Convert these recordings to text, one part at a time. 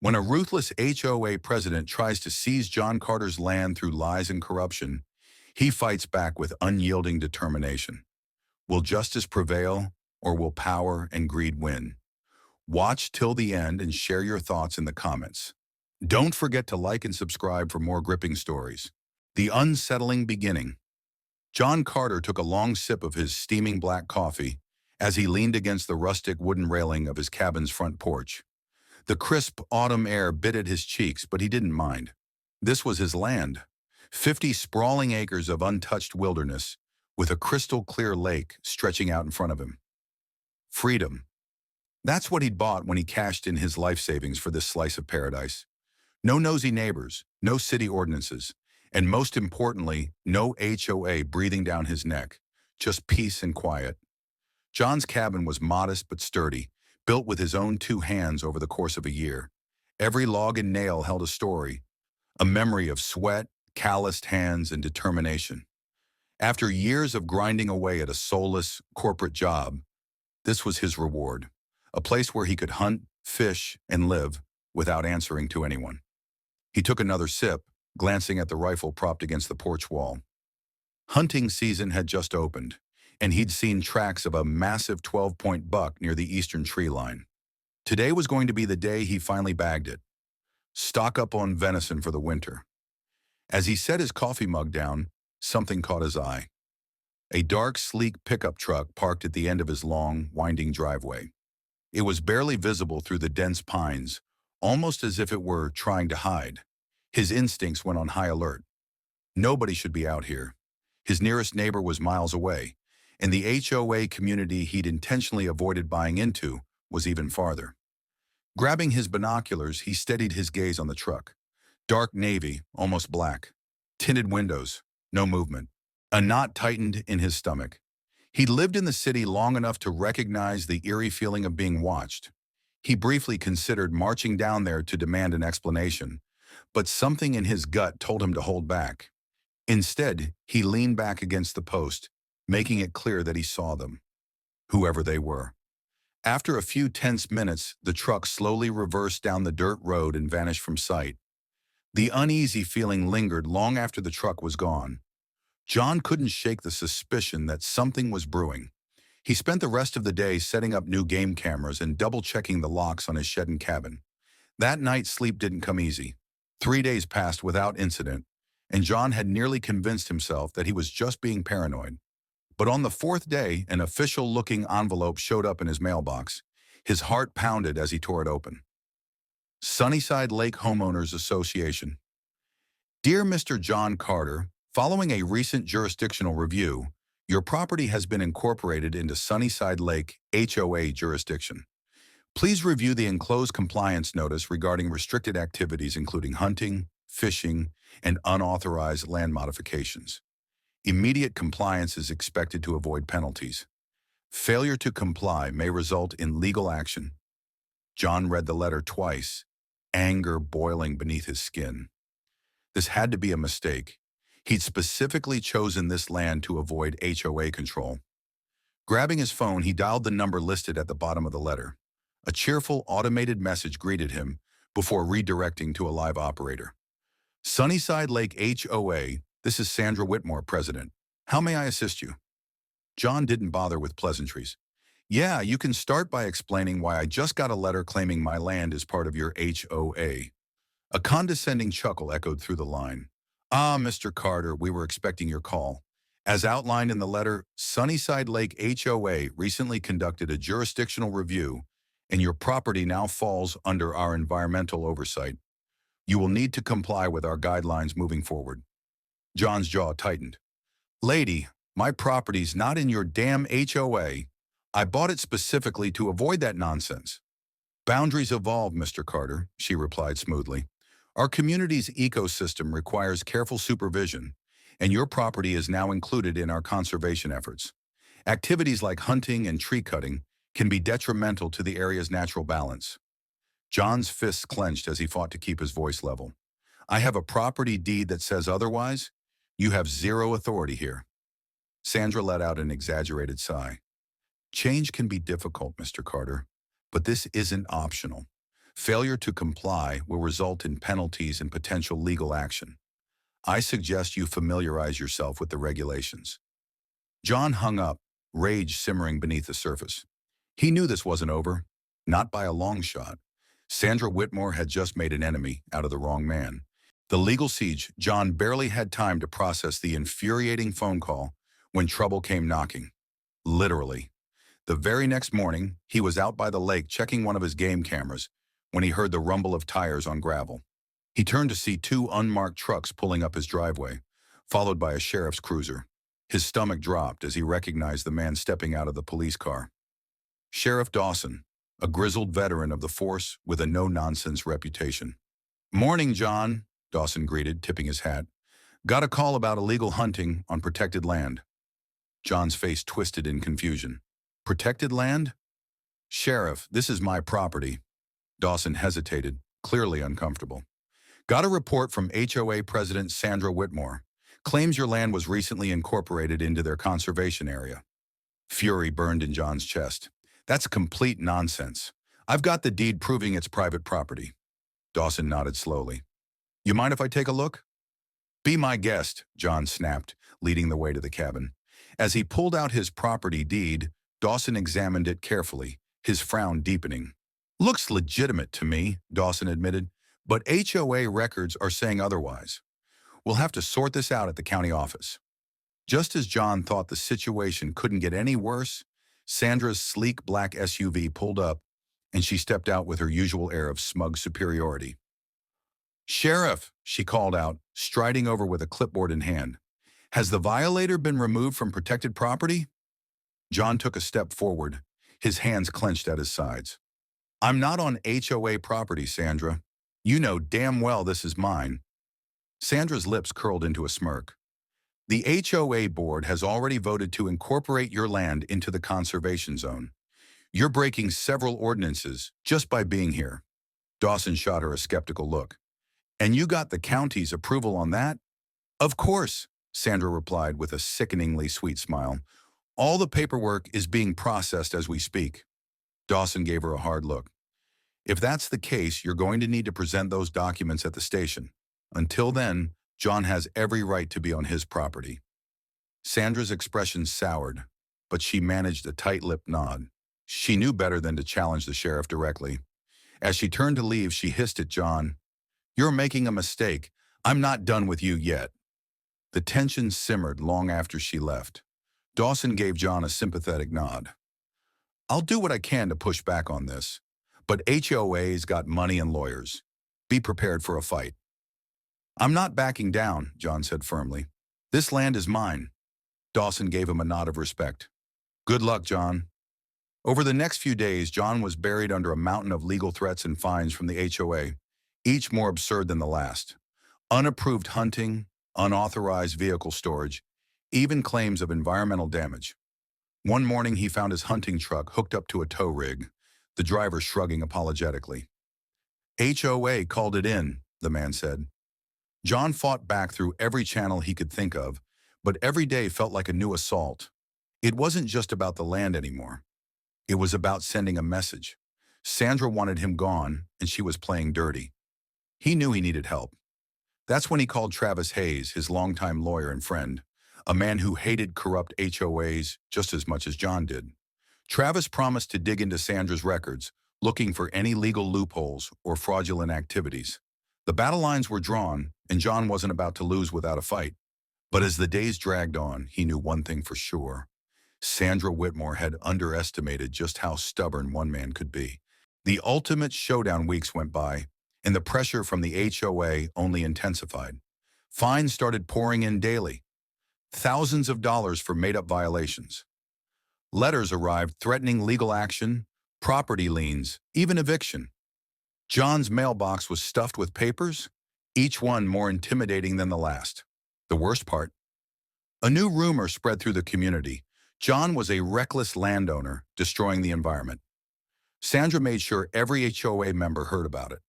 When a ruthless HOA president tries to seize John Carter's land through lies and corruption, he fights back with unyielding determination. Will justice prevail, or will power and greed win? Watch till the end and share your thoughts in the comments. Don't forget to like and subscribe for more gripping stories. The Unsettling Beginning. John Carter took a long sip of his steaming black coffee as he leaned against the rustic wooden railing of his cabin's front porch. The crisp autumn air bit at his cheeks, but he didn't mind. This was his land, 50 sprawling acres of untouched wilderness, with a crystal-clear lake stretching out in front of him. Freedom. That's what he'd bought when he cashed in his life savings for this slice of paradise. No nosy neighbors, no city ordinances, and most importantly, no HOA breathing down his neck, just peace and quiet. John's cabin was modest but sturdy, built with his own two hands over the course of a year. Every log and nail held a story, a memory of sweat, calloused hands, and determination. After years of grinding away at a soulless corporate job, this was his reward, a place where he could hunt, fish, and live without answering to anyone. He took another sip, glancing at the rifle propped against the porch wall. Hunting season had just opened, and he'd seen tracks of a massive 12-point buck near the eastern tree line. Today was going to be the day he finally bagged it. Stock up on venison for the winter. As he set his coffee mug down, something caught his eye. A dark, sleek pickup truck parked at the end of his long, winding driveway. It was barely visible through the dense pines, almost as if it were trying to hide. His instincts went on high alert. Nobody should be out here. His nearest neighbor was miles away, and the HOA community he'd intentionally avoided buying into was even farther. Grabbing his binoculars, he steadied his gaze on the truck. Dark navy, almost black. Tinted windows, no movement. A knot tightened in his stomach. He'd lived in the city long enough to recognize the eerie feeling of being watched. He briefly considered marching down there to demand an explanation, but something in his gut told him to hold back. Instead, he leaned back against the post, making it clear that he saw them, whoever they were. After a few tense minutes, the truck slowly reversed down the dirt road and vanished from sight. The uneasy feeling lingered long after the truck was gone. John couldn't shake the suspicion that something was brewing. He spent the rest of the day setting up new game cameras and double-checking the locks on his shed and cabin. That night, sleep didn't come easy. 3 days passed without incident, and John had nearly convinced himself that he was just being paranoid. But on the fourth day, an official-looking envelope showed up in his mailbox. His heart pounded as he tore it open. Sunnyside Lake Homeowners Association. Dear Mr. John Carter, following a recent jurisdictional review, your property has been incorporated into Sunnyside Lake HOA jurisdiction. Please review the enclosed compliance notice regarding restricted activities including hunting, fishing, and unauthorized land modifications. Immediate compliance is expected to avoid penalties. Failure to comply may result in legal action. John read the letter twice, anger boiling beneath his skin. This had to be a mistake. He'd specifically chosen this land to avoid HOA control. Grabbing his phone, he dialed the number listed at the bottom of the letter. A cheerful automated message greeted him before redirecting to a live operator. Sunnyside Lake HOA, this is Sandra Whitmore, President. How may I assist you? John didn't bother with pleasantries. Yeah, you can start by explaining why I just got a letter claiming my land is part of your HOA. A condescending chuckle echoed through the line. Ah, Mr. Carter, we were expecting your call. As outlined in the letter, Sunnyside Lake HOA recently conducted a jurisdictional review, and your property now falls under our environmental oversight. You will need to comply with our guidelines moving forward. John's jaw tightened. Lady, my property's not in your damn HOA. I bought it specifically to avoid that nonsense. Boundaries evolve, Mr. Carter, she replied smoothly. Our community's ecosystem requires careful supervision, and your property is now included in our conservation efforts. Activities like hunting and tree cutting can be detrimental to the area's natural balance. John's fists clenched as he fought to keep his voice level. I have a property deed that says otherwise. You have zero authority here. Sandra let out an exaggerated sigh. Change can be difficult, Mr. Carter, but this isn't optional. Failure to comply will result in penalties and potential legal action. I suggest you familiarize yourself with the regulations. John hung up, rage simmering beneath the surface. He knew this wasn't over, not by a long shot. Sandra Whitmore had just made an enemy out of the wrong man. The legal siege, John barely had time to process the infuriating phone call when trouble came knocking. Literally. The very next morning, he was out by the lake checking one of his game cameras when he heard the rumble of tires on gravel. He turned to see two unmarked trucks pulling up his driveway, followed by a sheriff's cruiser. His stomach dropped as he recognized the man stepping out of the police car. Sheriff Dawson, a grizzled veteran of the force with a no-nonsense reputation. "Morning, John," Dawson greeted, tipping his hat. "Got a call about illegal hunting on protected land." John's face twisted in confusion. "Protected land?" "Sheriff, this is my property." Dawson hesitated, clearly uncomfortable. "Got a report from HOA President Sandra Whitmore. Claims your land was recently incorporated into their conservation area." Fury burned in John's chest. "That's complete nonsense. I've got the deed proving it's private property." Dawson nodded slowly. "You mind if I take a look?" "Be my guest," John snapped, leading the way to the cabin. As he pulled out his property deed, Dawson examined it carefully, his frown deepening. "Looks legitimate to me," Dawson admitted, "but HOA records are saying otherwise. We'll have to sort this out at the county office." Just as John thought the situation couldn't get any worse, Sandra's sleek black SUV pulled up, and she stepped out with her usual air of smug superiority. "Sheriff," she called out, striding over with a clipboard in hand. "Has the violator been removed from protected property?" John took a step forward, his hands clenched at his sides. "I'm not on HOA property, Sandra. You know damn well this is mine." Sandra's lips curled into a smirk. "The HOA board has already voted to incorporate your land into the conservation zone. You're breaking several ordinances just by being here." Dawson shot her a skeptical look. "And you got the county's approval on that?" "Of course," Sandra replied with a sickeningly sweet smile. "All the paperwork is being processed as we speak." Dawson gave her a hard look. "If that's the case, you're going to need to present those documents at the station. Until then, John has every right to be on his property." Sandra's expression soured, but she managed a tight-lipped nod. She knew better than to challenge the sheriff directly. As she turned to leave, she hissed at John, "You're making a mistake. I'm not done with you yet." The tension simmered long after she left. Dawson gave John a sympathetic nod. "I'll do what I can to push back on this, but HOA's got money and lawyers. Be prepared for a fight." "I'm not backing down," John said firmly. "This land is mine." Dawson gave him a nod of respect. "Good luck, John." Over the next few days, John was buried under a mountain of legal threats and fines from the HOA, each more absurd than the last. Unapproved hunting, unauthorized vehicle storage, even claims of environmental damage. One morning, he found his hunting truck hooked up to a tow rig, the driver shrugging apologetically. "HOA called it in," the man said. John fought back through every channel he could think of, but every day felt like a new assault. It wasn't just about the land anymore. It was about sending a message. Sandra wanted him gone, and she was playing dirty. He knew he needed help. That's when he called Travis Hayes, his longtime lawyer and friend, a man who hated corrupt HOAs just as much as John did. Travis promised to dig into Sandra's records, looking for any legal loopholes or fraudulent activities. The battle lines were drawn, and John wasn't about to lose without a fight. But as the days dragged on, he knew one thing for sure. Sandra Whitmore had underestimated just how stubborn one man could be. The ultimate showdown weeks went by, and the pressure from the HOA only intensified. Fines started pouring in daily. Thousands of dollars for made-up violations. Letters arrived threatening legal action, property liens, even eviction. John's mailbox was stuffed with papers, each one more intimidating than the last. The worst part? A new rumor spread through the community. John was a reckless landowner, destroying the environment. Sandra made sure every HOA member heard about it.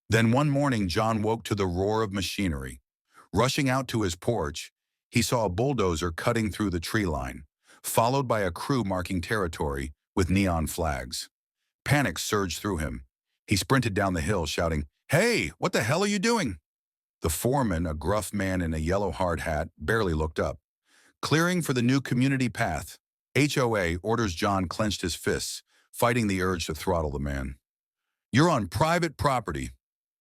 Then one morning, John woke to the roar of machinery. Rushing out to his porch, he saw a bulldozer cutting through the tree line, followed by a crew marking territory with neon flags. Panic surged through him. He sprinted down the hill, shouting, "Hey, what the hell are you doing?" The foreman, a gruff man in a yellow hard hat, barely looked up. Clearing for the new community path. HOA orders. John clenched his fists, fighting the urge to throttle the man. "You're on private property."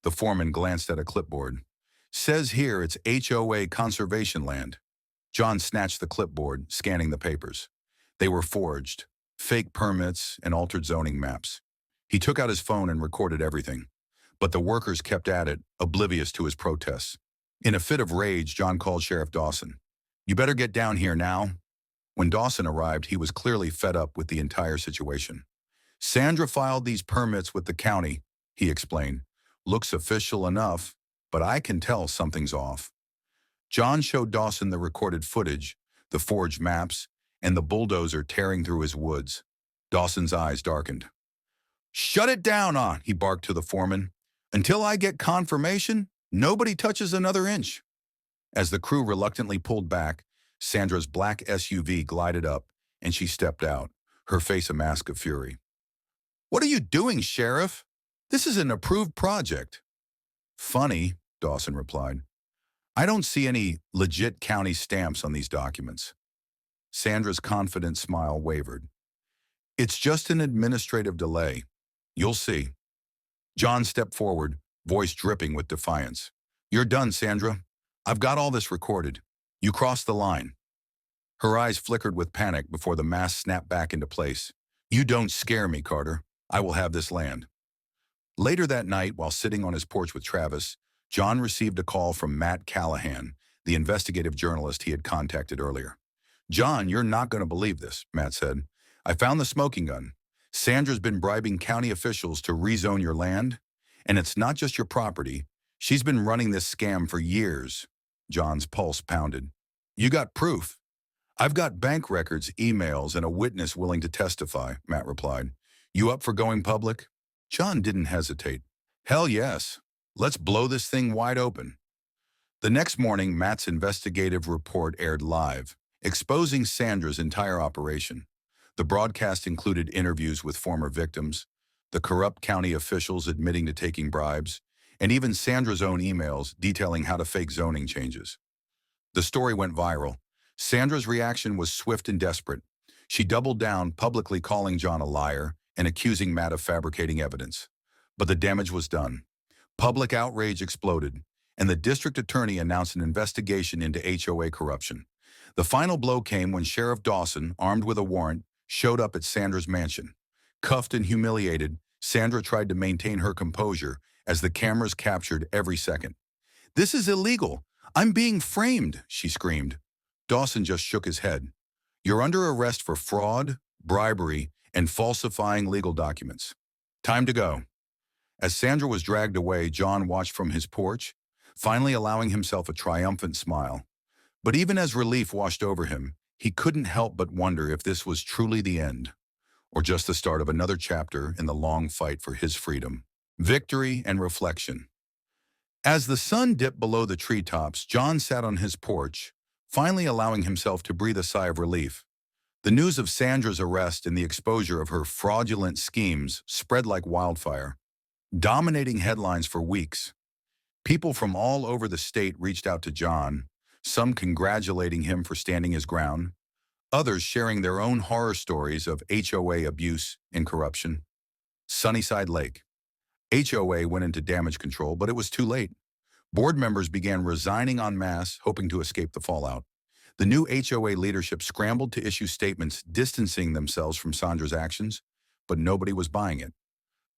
The foreman glanced at a clipboard. "Says here it's HOA conservation land." John snatched the clipboard, scanning the papers. They were forged, fake permits and altered zoning maps. He took out his phone and recorded everything. But the workers kept at it, oblivious to his protests. In a fit of rage, John called Sheriff Dawson. "You better get down here now." When Dawson arrived, he was clearly fed up with the entire situation. "Sandra filed these permits with the county," he explained. "Looks official enough, but I can tell something's off." John showed Dawson the recorded footage, the forged maps, and the bulldozer tearing through his woods. Dawson's eyes darkened. "Shut it down, he barked to the foreman. "Until I get confirmation, nobody touches another inch." As the crew reluctantly pulled back, Sandra's black SUV glided up, and she stepped out, her face a mask of fury. "What are you doing, Sheriff? This is an approved project." "Funny," Dawson replied. "I don't see any legit county stamps on these documents." Sandra's confident smile wavered. "It's just an administrative delay. You'll see." John stepped forward, voice dripping with defiance. "You're done, Sandra. I've got all this recorded. You crossed the line." Her eyes flickered with panic before the mask snapped back into place. "You don't scare me, Carter. I will have this land." Later that night, while sitting on his porch with Travis, John received a call from Matt Callahan, the investigative journalist he had contacted earlier. "John, you're not going to believe this," Matt said. "I found the smoking gun. Sandra's been bribing county officials to rezone your land, and it's not just your property. She's been running this scam for years." John's pulse pounded. "You got proof?" "I've got bank records, emails, and a witness willing to testify," Matt replied. "You up for going public?" John didn't hesitate. "Hell yes. Let's blow this thing wide open." The next morning, Matt's investigative report aired live, exposing Sandra's entire operation. The broadcast included interviews with former victims, the corrupt county officials admitting to taking bribes, and even Sandra's own emails detailing how to fake zoning changes. The story went viral. Sandra's reaction was swift and desperate. She doubled down, publicly calling John a liar and accusing Matt of fabricating evidence. But the damage was done. Public outrage exploded, and the district attorney announced an investigation into HOA corruption. The final blow came when Sheriff Dawson, armed with a warrant, showed up at Sandra's mansion. Cuffed and humiliated, Sandra tried to maintain her composure as the cameras captured every second. "This is illegal. I'm being framed," she screamed. Dawson just shook his head. "You're under arrest for fraud, bribery, and falsifying legal documents. Time to go." As Sandra was dragged away, John watched from his porch, finally allowing himself a triumphant smile. But even as relief washed over him, he couldn't help but wonder if this was truly the end, or just the start of another chapter in the long fight for his freedom, victory, and reflection. As the sun dipped below the treetops, John sat on his porch, finally allowing himself to breathe a sigh of relief. The news of Sandra's arrest and the exposure of her fraudulent schemes spread like wildfire, dominating headlines for weeks. People from all over the state reached out to John, some congratulating him for standing his ground, others sharing their own horror stories of HOA abuse and corruption. Sunnyside Lake. HOA went into damage control, but it was too late. Board members began resigning en masse, hoping to escape the fallout. The new HOA leadership scrambled to issue statements distancing themselves from Sandra's actions, but nobody was buying it.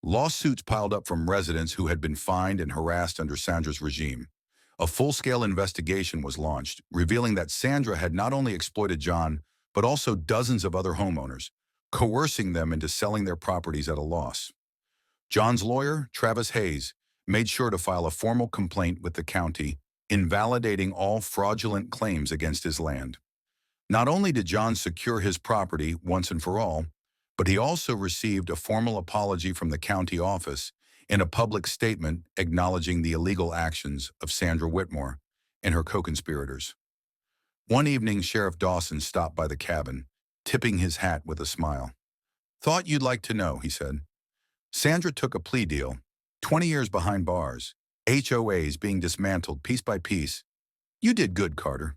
Lawsuits piled up from residents who had been fined and harassed under Sandra's regime. A full-scale investigation was launched, revealing that Sandra had not only exploited John, but also dozens of other homeowners, coercing them into selling their properties at a loss. John's lawyer, Travis Hayes, made sure to file a formal complaint with the county, invalidating all fraudulent claims against his land. Not only did John secure his property once and for all, but he also received a formal apology from the county office in a public statement acknowledging the illegal actions of Sandra Whitmore and her co-conspirators. One evening, Sheriff Dawson stopped by the cabin, tipping his hat with a smile. "Thought you'd like to know," he said. Sandra took a plea deal, 20 years behind bars, HOAs being dismantled piece by piece. You did good, Carter.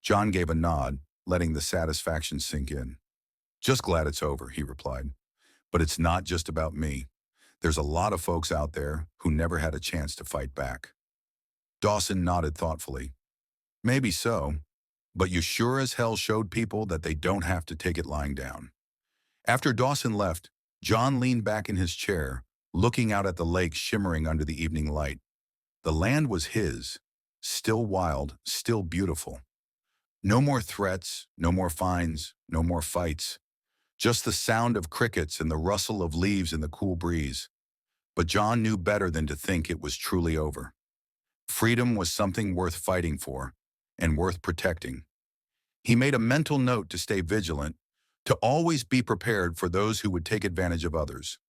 John gave a nod, letting the satisfaction sink in. Just glad it's over, he replied. But it's not just about me. There's a lot of folks out there who never had a chance to fight back. Dawson nodded thoughtfully. Maybe so, but you sure as hell showed people that they don't have to take it lying down. After Dawson left, John leaned back in his chair, looking out at the lake shimmering under the evening light. The land was his, still wild, still beautiful. No more threats, no more fines, no more fights. Just the sound of crickets and the rustle of leaves in the cool breeze. But John knew better than to think it was truly over. Freedom was something worth fighting for and worth protecting. He made a mental note to stay vigilant, to always be prepared for those who would take advantage of others.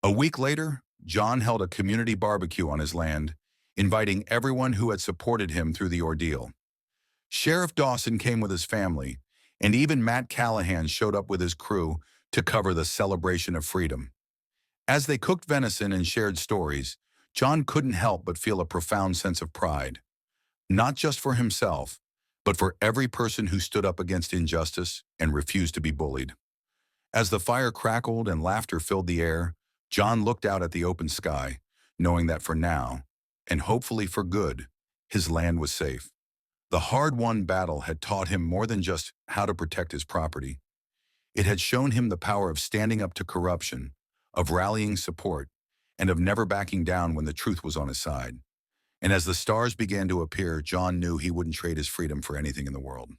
A week later, John held a community barbecue on his land, inviting everyone who had supported him through the ordeal. Sheriff Dawson came with his family, and even Matt Callahan showed up with his crew to cover the celebration of freedom. As they cooked venison and shared stories, John couldn't help but feel a profound sense of pride, not just for himself, but for every person who stood up against injustice and refused to be bullied. As the fire crackled and laughter filled the air, John looked out at the open sky, knowing that for now, and hopefully for good, his land was safe. The hard-won battle had taught him more than just how to protect his property. It had shown him the power of standing up to corruption, of rallying support, and of never backing down when the truth was on his side. And as the stars began to appear, John knew he wouldn't trade his freedom for anything in the world.